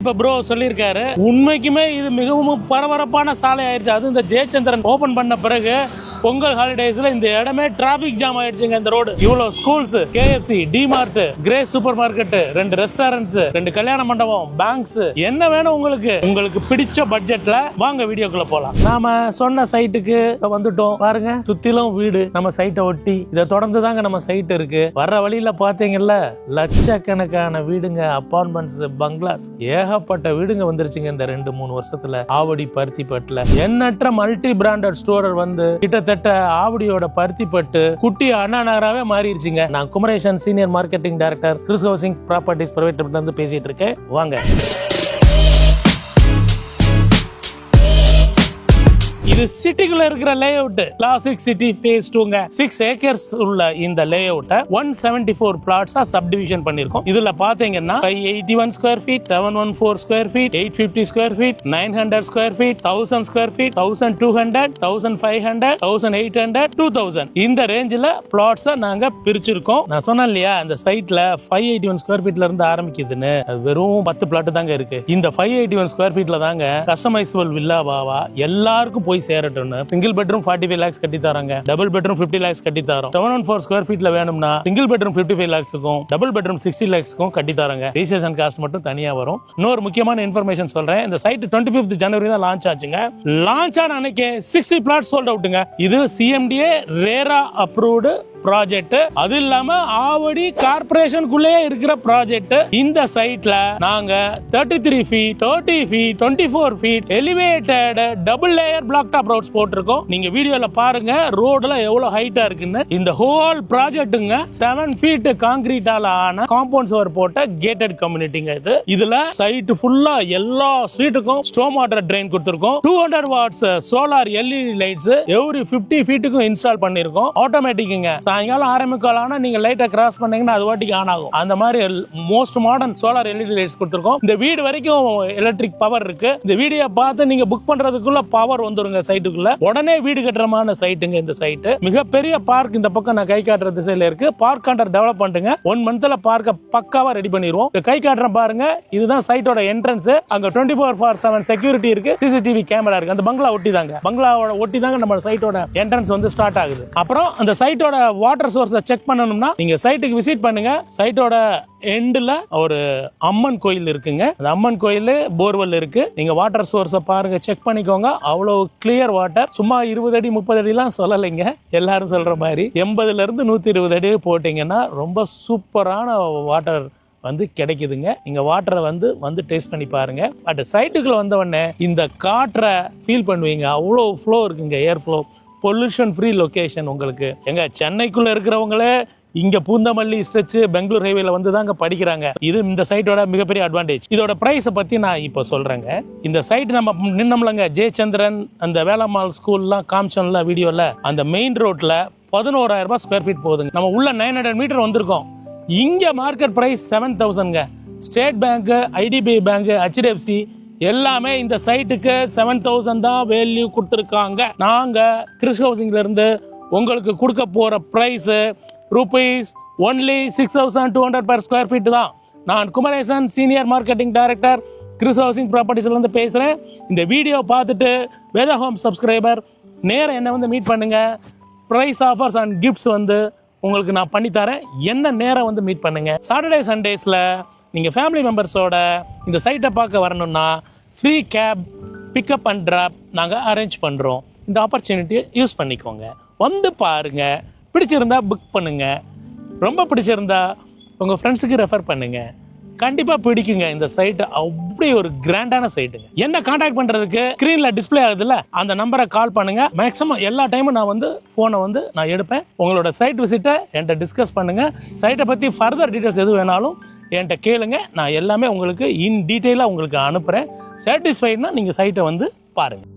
இப்ப ப்ரோ சொல்லியிருக்காரு, உண்மைக்குமே இது மிகவும் பரபரப்பான சாலை ஆயிடுச்சு. அது இந்த ஜெயச்சந்திரன் ஓபன் பண்ண பிறகு பொங்கல் ஹாலிடேஸ்ல இந்த இடமே டிராபிக் ஜாம் ஆயிடுச்சுங்க. இந்த ரோடு இவ்வளவு schools, KFC, DMart, grace super market, 2 restaurants, 2 கல்யாண மண்டபம், பேங்க்ஸ், என்ன வேணும் உங்களுக்கு பிடிச்ச பட்ஜெட்ல வாங்க வீடியோக்குள்ள போலாம். நாம சொன்ன சைட்டுக்கு வந்துட்டோம். பாருங்க, சுத்திலும் வீடு, நம்ம சைட்டை ஒட்டி இதை தொடர்ந்து தாங்க நம்ம சைட் இருக்கு. வர்ற வழியில பாத்தீங்கல்ல, லட்சக்கணக்கான வீடுங்க, அபார்ட்மெண்ட்ஸ், பங்களாஸ், ஏகப்பட்ட வீடுங்க வந்துருச்சுங்க இந்த 2-3 வருஷத்துல. ஆவடி பருத்திப்பட்டுல எண்ணற்ற மல்டி பிராண்டட் ஸ்டோர் வந்து கிட்டத்தட்ட ஆவடியோட பருத்திப்பட்டு குட்டி அண்ணா நகராவே மாறிடுச்சுங்க. நான் Kumaresan, senior marketing director, Kris housing properties private லிமிடெட்ல இருந்து பேசிட்டு இருக்கேன். வாங்க. இது சிட்டிக்குள்ள இருக்கிற லேஅவுட், கிளாசிக் சிட்டி ஃபேஸ் 2ங்க. 6 ஏக்கர்ஸ் உள்ள இந்த லேஅவுட்ட 174 பிளாட்ஸா சப்டிவிஷன் பண்ணிருக்கோம். இதுல பாத்தீங்கன்னா 581 square feet, 714 square feet, 850 square feet, 900 square feet, 1000 square feet, 1200, 1500, 1800, 2000 இந்த ரேஞ்சில பிளாட்ஸா நாங்க பிரிச்சிருக்கோம். நான் சொன்னேன் இல்லையா, இந்த சைட்ல 581 ஸ்கொயர் ஃபீட்ல இருந்து ஆரம்பிக்குதுன்னு. வெறும் 10 பிளாட் தாங்க இருக்கு. இந்த 581 ஸ்கொயர் ஃபீட்ல தாங்க கஸ்டமைசபிள் வில்லாவா எல்லாருக்கும் போய் சேரட்டும். சிங்கிள் பெட்ரூம் 45 lakhs கட்டி தராங்க, டபுள் பெட்ரூம் 50 lakhs கட்டி தரோம். 714 ஸ்கொயர் ஃபீட்ல வேணும்னா சிங்கிள் பெட்ரூம் 55 lakhsக்கும் டபுள் பெட்ரூம் 60 lakhsக்கும் கட்டி தராங்க. ரெஜிஸ்ட்ரேஷன் காஸ்ட் மட்டும் தனியா வரும். இன்னொரு முக்கியமான இன்ஃபர்மேஷன் சொல்றேன். இந்த சைட் 25th January தான் லான்ச் ஆச்சுங்க. லான்ச் ஆன அன்னைக்கு 60 பிளாட் சோல்ட் அவுட்டுங்க. இது CMDA RERA அப்ரூவ்டு ப்ராஜெக்ட். அது இல்லாம ஆவடி கார்ப்பரேஷனுக்குள்ளே இருக்கிற ப்ராஜெக்ட். இந்த சைட்ல நாங்க 33 feet, 30 feet, 24 feet elevated double layer black top roads போட்டிருக்கோம். நீங்க வீடியோல பாருங்க ரோட்ல எவ்வளவு ஹைட்டா இருக்குன்னு. இந்த ஹோல் ப்ராஜெக்ட்டுங்க 7 ஃபீட் கான்கிரீட்டால ஆன காம்பவுண்ட் சுவர் போட்ட கேட்டட் கம்யூனிட்டிங்க. இதுல சைட் ஃபுல்லா எல்லா ஸ்ட்ரீட்டுக்கும் ஸ்டோம் வாட்டர் ட்ரெயின் கொடுத்திருக்கோம். 200 watts solar LED lights every 50 ஃபீட்டுக்கும் இன்ஸ்டால் பண்ணிருக்கோம். ஆட்டோமேட்டிக்குங்க. சாயங்காலம் ஆரம்பிக்கலாம்னா நீங்க லைட்டை கிராஸ் பண்ணீங்கன்னா அது வாட்டிக்கு ஆன் ஆகும். அந்த மாதிரி most modern solar LED lights கொடுத்திருக்கோம். இந்த வீடு வரைக்கும் எலக்ட்ரிக் பவர் இருக்கு. இந்த வீடியோ பார்த்து நீங்க புக் பண்றதுக்குள்ள பவர் வந்துருங்க சைட்டுக்குள்ள. உடனே வீடு கட்டுறமான சைட்டுங்க இந்த சைட். மிகப்பெரிய பார்க் இந்த பக்கம் நான் கை காட்டுற திசையில இருக்கு. பார்க் கண்டர் டெவலப் பண்ணுங்க. 1 monthல பார்க்க பக்காவா ரெடி பண்ணிடுவோம். கை காட்டுற பாருங்க, இதுதான் சைட்டோட என்ட்ரன்ஸ். அங்க 24/7 செக்யூரிட்டி இருக்கு, CCTV கேமரா இருக்கு. அந்த பங்களா ஒட்டி தாங்க நம்ம சைட்டோட என்ட்ரன்ஸ் வந்து ஸ்டார்ட் ஆகுது. அப்புறம் அந்த சைட்டோட வாட்டர் சோர்ஸை செக் பண்ணணும்னா நீங்க சைட்டுக்கு விசிட் பண்ணுங்க. சைட்டோட எண்ட்ல ஒரு அம்மன் கோயில் இருக்குங்க. அந்த அம்மன் கோயில் போர்வெல் இருக்கு. நீங்க வாட்டர் சோர்ஸை பாருங்க, செக் பண்ணிக்கோங்க. அவ்வளவு கிளியர் வாட்டர். சும்மா 20 அடி 30 அடி எல்லாம் சொல்லலைங்க. எல்லாரும் சொல்ற மாதிரி 80ல இருந்து 120 அடி போட்டீங்கன்னா ரொம்ப சூப்பரான வாட்டர் வந்து கிடைக்குதுங்க. நீங்க வாட்டரை வந்து டேஸ்ட் பண்ணி பாருங்க. பட் சைட்டுக்குள்ள வந்த உடனே இந்த காற்றை ஃபீல் பண்ணுவீங்க. அவ்வளோ ஃப்ளோ இருக்குங்க, ஏர் ஃப்ளோ. Pollution free location. உங்களுக்கு எங்க சென்னைக்குள்ள இருக்கிறவங்களே இங்க பூந்தமல்லி ஸ்ட்ரெச் பெங்களூர் ஹைவேல வந்து தாங்க படிக்கிறாங்க. இது இந்த சைட்டோட மிகப்பெரிய அட்வான்டேஜ். இதோட பிரைஸ் பத்தி நான் இப்ப சொல்றேங்க. இந்த சைட் நம்ம நின்னம்லங்க, ஜெயச்சந்திரன் அந்த வேளாமால் ஸ்கூல்லாம் காமிச்சோம்ல வீடியோல, அந்த மெயின் ரோட்ல 11,000 ரூபாய் ஸ்கொயர் ஃபீட் போகுதுங்க. நம்ம உள்ள 900 மீட்டர் வந்திருக்கோம். இங்க மார்க்கெட் பிரைஸ் 7,000ங்க. State bank, IDBI bank, HDFC எல்லாமே இந்த சைட்டுக்கு 7,000 தான் வேல்யூ கொடுத்துருக்காங்க. நாங்க கிறிஸ் ஹவுசிங்ல இருந்து உங்களுக்கு கொடுக்க போற price rupees only 6,200 per square feet தான். நான் Kumaresan, senior marketing director, Kris housing ப்ராப்பர்ட்டிஸ்ல இருந்து பேசுறேன். இந்த வீடியோ பார்த்துட்டு வேதா ஹோம் சப்ஸ்கிரைபர் நேரா என்ன வந்து மீட் பண்ணுங்க. பிரைஸ் ஆஃபர்ஸ் அண்ட் கிஃப்ட்ஸ் உங்களுக்கு நான் பண்ணி தரேன். என்ன நேரம் மீட் பண்ணுங்க. சாட்டர்டே சண்டேஸ்ல நீங்கள் ஃபேமிலி மெம்பர்ஸோட இந்த சைட்டை பார்க்க வரணும்னா free cab, pickup and drop நாங்கள் அரேஞ்ச் பண்ணுறோம். இந்த ஆப்பர்ச்சுனிட்டியை யூஸ் பண்ணிக்கோங்க. வந்து பாருங்க, பிடிச்சிருந்தா புக் பண்ணுங்க. ரொம்ப பிடிச்சிருந்தா உங்கள் ஃப்ரெண்ட்ஸுக்கு ரெஃபர் பண்ணுங்க. கண்டிப்பாக பிடிக்குங்க. இந்த சைட்டு அப்படி ஒரு கிராண்டான சைட்டுங்க. என்ன கான்டாக்ட் பண்ணுறதுக்கு ஸ்க்ரீனில் டிஸ்பிளே ஆகுதுல்ல, அந்த நம்பரை கால் பண்ணுங்க. மேக்ஸிமம் எல்லா டைமும் நான் ஃபோனை நான் எடுப்பேன். உங்களோட சைட் விசிட்டை என்கிட்ட டிஸ்கஸ் பண்ணுங்க. சைட்டை பற்றி ஃபர்தர் டீட்டெயில்ஸ் எது வேணாலும் என்கிட்ட கேளுங்க. நான் எல்லாமே உங்களுக்கு இன் டீட்டெயிலாக உங்களுக்கு அனுப்புகிறேன். சாட்டிஸ்ஃபைட்னா நீங்கள் சைட்டை பாருங்கள்.